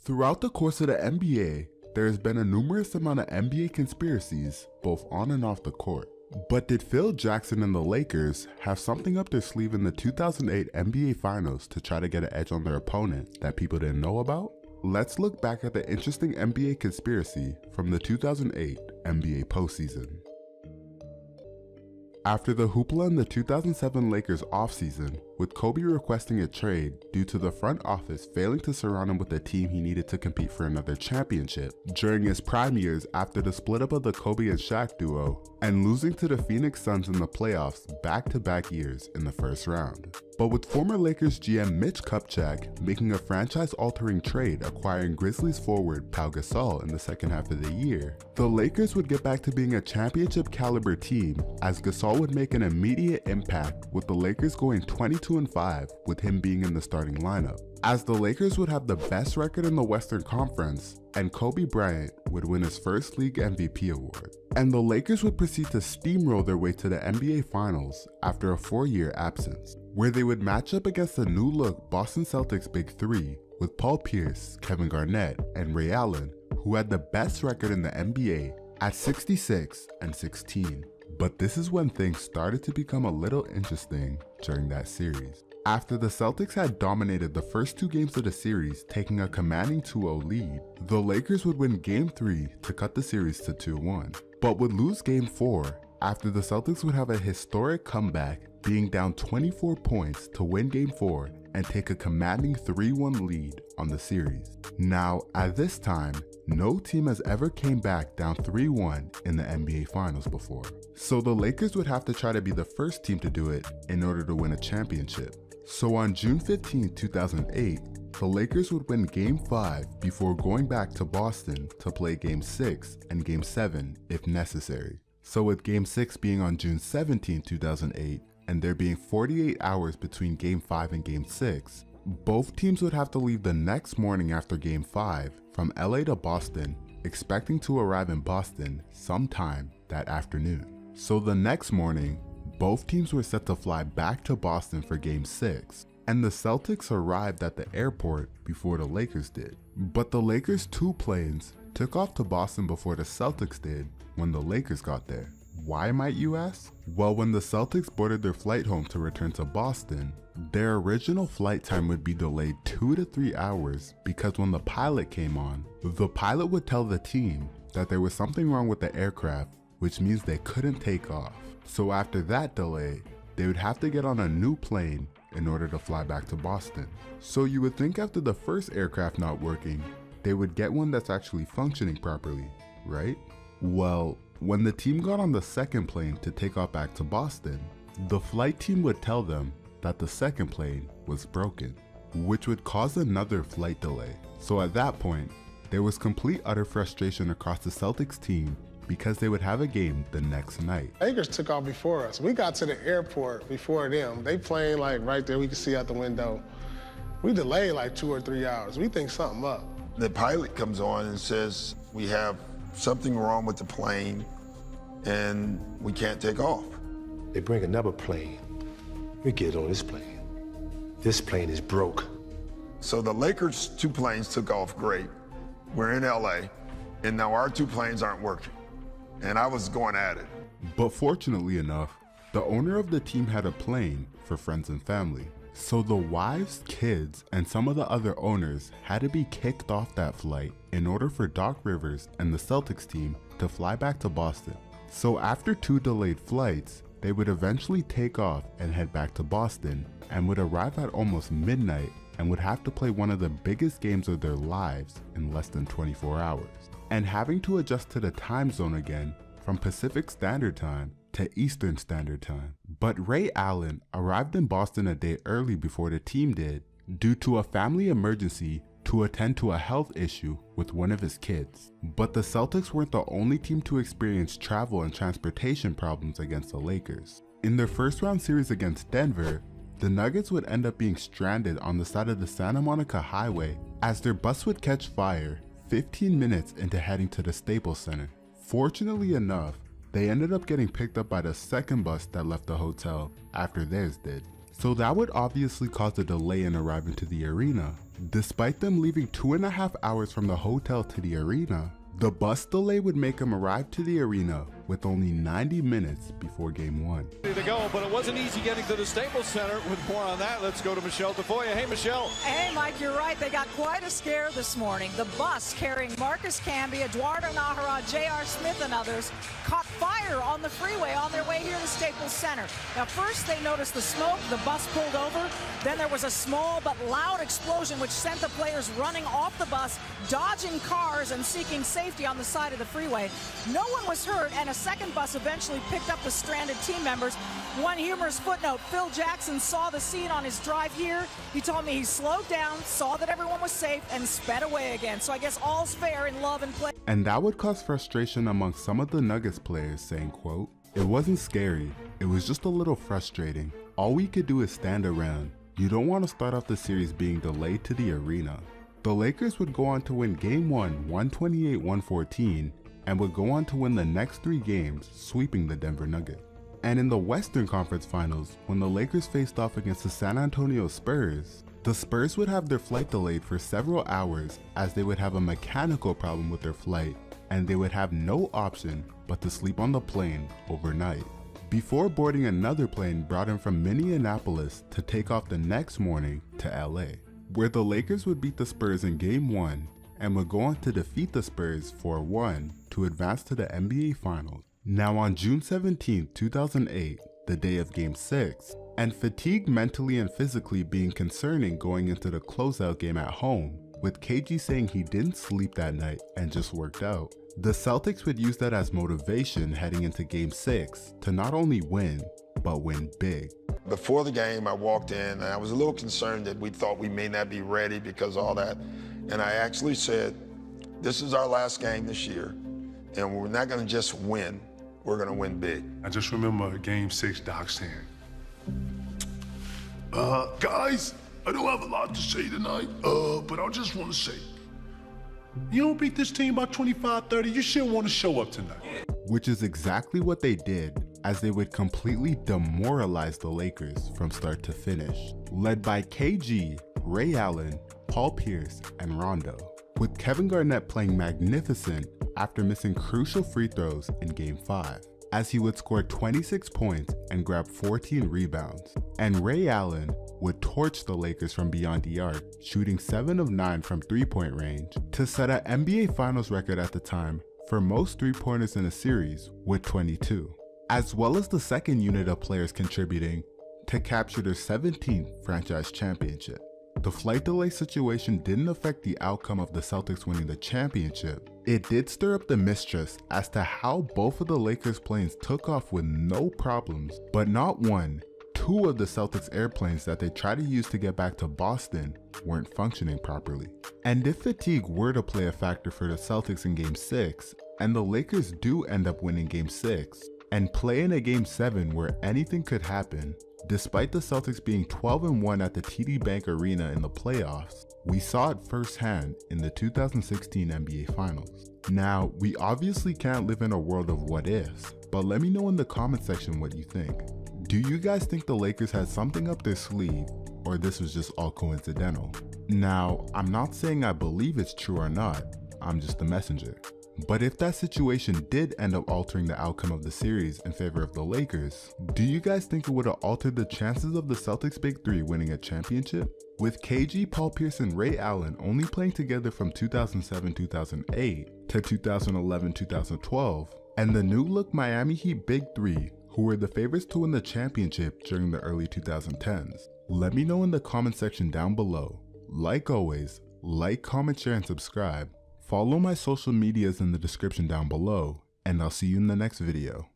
Throughout the course of the NBA, there has been a numerous amount of NBA conspiracies, both on and off the court. But did Phil Jackson and the Lakers have something up their sleeve in the 2008 NBA Finals to try to get an edge on their opponent that people didn't know about? Let's look back at the interesting NBA conspiracy from the 2008 NBA postseason. After the hoopla in the 2007 Lakers offseason, with Kobe requesting a trade due to the front office failing to surround him with a team he needed to compete for another championship, during his prime years after the split up of the Kobe and Shaq duo, and losing to the Phoenix Suns in the playoffs back-to-back years in the first round. But with former Lakers GM Mitch Kupchak making a franchise-altering trade acquiring Grizzlies forward Pau Gasol in the second half of the year, the Lakers would get back to being a championship-caliber team as Gasol would make an immediate impact, with the Lakers going 22-5 with him being in the starting lineup, as the Lakers would have the best record in the Western Conference and Kobe Bryant would win his first league MVP award. And the Lakers would proceed to steamroll their way to the NBA Finals after a 4-year absence, where they would match up against the new-look Boston Celtics Big Three with Paul Pierce, Kevin Garnett, and Ray Allen, who had the best record in the NBA at 66-16. But this is when things started to become a little interesting during that series. After the Celtics had dominated the first 2 games of the series, taking a commanding 2-0 lead, the Lakers would win Game 3 to cut the series to 2-1, but would lose Game 4 after the Celtics would have a historic comeback, being down 24 points to win Game 4 and take a commanding 3-1 lead on the series. Now, at this time, no team has ever came back down 3-1 in the NBA Finals before, so the Lakers would have to try to be the first team to do it in order to win a championship. So on June 15, 2008, the Lakers would win Game 5 before going back to Boston to play Game 6 and Game 7 if necessary. So with Game 6 being on June 17, 2008, and there being 48 hours between Game 5 and Game 6, both teams would have to leave the next morning after Game 5 from LA to Boston, expecting to arrive in Boston sometime that afternoon. So the next morning, both teams were set to fly back to Boston for Game 6, and the Celtics arrived at the airport before the Lakers did. But the Lakers' 2 planes took off to Boston before the Celtics did when the Lakers got there. Why, might you ask? Well, when the Celtics boarded their flight home to return to Boston, their original flight time would be delayed 2 to 3 hours because when the pilot came on, the pilot would tell the team that there was something wrong with the aircraft, which means they couldn't take off. So after that delay, they would have to get on a new plane in order to fly back to Boston. So you would think after the first aircraft not working, they would get one that's actually functioning properly, right? Well, when the team got on the second plane to take off back to Boston, the flight team would tell them that the second plane was broken, which would cause another flight delay. So at that point, there was complete utter frustration across the Celtics team because they would have a game the next night. Lakers took off before us. We got to the airport before them. They playing like right there, we could see out the window. We delayed like 2 or 3 hours. We think something up. The pilot comes on and says, we have something wrong with the plane and we can't take off. They bring another plane. We get on this plane. This plane is broke. So the Lakers' 2 planes took off great. We're in LA, and now our 2 planes aren't working. And I was going at it. But fortunately enough, the owner of the team had a plane for friends and family. So the wives, kids, and some of the other owners had to be kicked off that flight in order for Doc Rivers and the Celtics team to fly back to Boston. So after 2 delayed flights, they would eventually take off and head back to Boston and would arrive at almost midnight and would have to play one of the biggest games of their lives in less than 24 hours. And having to adjust to the time zone again from Pacific Standard Time to Eastern Standard Time. But Ray Allen arrived in Boston a day early before the team did due to a family emergency to attend to a health issue with one of his kids. But the Celtics weren't the only team to experience travel and transportation problems against the Lakers. In their first round series against Denver, the Nuggets would end up being stranded on the side of the Santa Monica Highway as their bus would catch fire 15 minutes into heading to the Staples Center. Fortunately enough, they ended up getting picked up by the second bus that left the hotel after theirs did. So that would obviously cause a delay in arriving to the arena. Despite them leaving 2.5 hours from the hotel to the arena, the bus delay would make them arrive to the arena with only 90 minutes before Game 1. To go, but it wasn't easy getting to the Staples Center. With more on that, let's go to Michelle Tafoya. Hey, Michelle. Hey, Mike, you're right. They got quite a scare this morning. The bus carrying Marcus Camby, Eduardo Nájera, J.R. Smith, and others caught fire on the freeway on their way here to Staples Center. Now, first they noticed the smoke. The bus pulled over. Then there was a small but loud explosion which sent the players running off the bus, dodging cars and seeking safety on the side of the freeway. No one was hurt, and a second bus eventually picked up the stranded team members. One humorous footnote, Phil Jackson saw the scene on his drive here. He told me he slowed down, saw that everyone was safe, and sped away again. So I guess all's fair in love and play. And that would cause frustration among some of the Nuggets players, saying, quote, "It wasn't scary, it was just a little frustrating. All we could do is stand around. You don't want to start off the series being delayed to the arena." The Lakers would go on to win Game 1 128-114 and would go on to win the next 3 games, sweeping the Denver Nuggets. And in the Western Conference Finals, when the Lakers faced off against the San Antonio Spurs, the Spurs would have their flight delayed for several hours as they would have a mechanical problem with their flight, and they would have no option but to sleep on the plane overnight, before boarding another plane brought in from Minneapolis to take off the next morning to LA, where the Lakers would beat the Spurs in Game 1 and would go on to defeat the Spurs 4-1 to advance to the NBA Finals. Now on June 17, 2008, the day of Game 6, and fatigue mentally and physically being concerning going into the closeout game at home, with KG saying he didn't sleep that night and just worked out, the Celtics would use that as motivation heading into Game 6 to not only win, but win big. Before the game, I walked in and I was a little concerned that we thought we may not be ready because of all that. And I actually said, this is our last game this year, and we're not gonna just win, we're gonna win big. I just remember Game 6, Doc saying, guys, I don't have a lot to say tonight, but I just want to say, you don't beat this team by 25-30, you shouldn't want to show up tonight. Which is exactly what they did, as they would completely demoralize the Lakers from start to finish, led by KG, Ray Allen, Paul Pierce, and Rondo, with Kevin Garnett playing magnificent after missing crucial free throws in Game 5, as he would score 26 points and grab 14 rebounds, and Ray Allen would torch the Lakers from beyond the arc, shooting 7 of 9 from 3-point range to set an NBA Finals record at the time for most 3-pointers in a series with 22, as well as the second unit of players contributing to capture their 17th franchise championship. The flight delay situation didn't affect the outcome of the Celtics winning the championship. It did stir up the mistrust as to how both of the Lakers planes took off with no problems, but not one, 2 of the Celtics airplanes that they tried to use to get back to Boston weren't functioning properly. And if fatigue were to play a factor for the Celtics in Game 6, and the Lakers do end up winning Game 6, and play in a Game 7 where anything could happen, despite the Celtics being 12-1 at the TD Bank Arena in the playoffs, we saw it firsthand in the 2016 NBA Finals. Now, we obviously can't live in a world of what ifs, but let me know in the comment section what you think. Do you guys think the Lakers had something up their sleeve, or this was just all coincidental? Now, I'm not saying I believe it's true or not, I'm just the messenger. But if that situation did end up altering the outcome of the series in favor of the Lakers, do you guys think it would have altered the chances of the Celtics Big 3 winning a championship? With KG, Paul Pierce, and Ray Allen only playing together from 2007-2008 to 2011-2012, and the new look Miami Heat Big 3, who were the favorites to win the championship during the early 2010s. Let me know in the comment section down below. Like always, like, comment, share, and subscribe. Follow my social medias in the description down below, and I'll see you in the next video.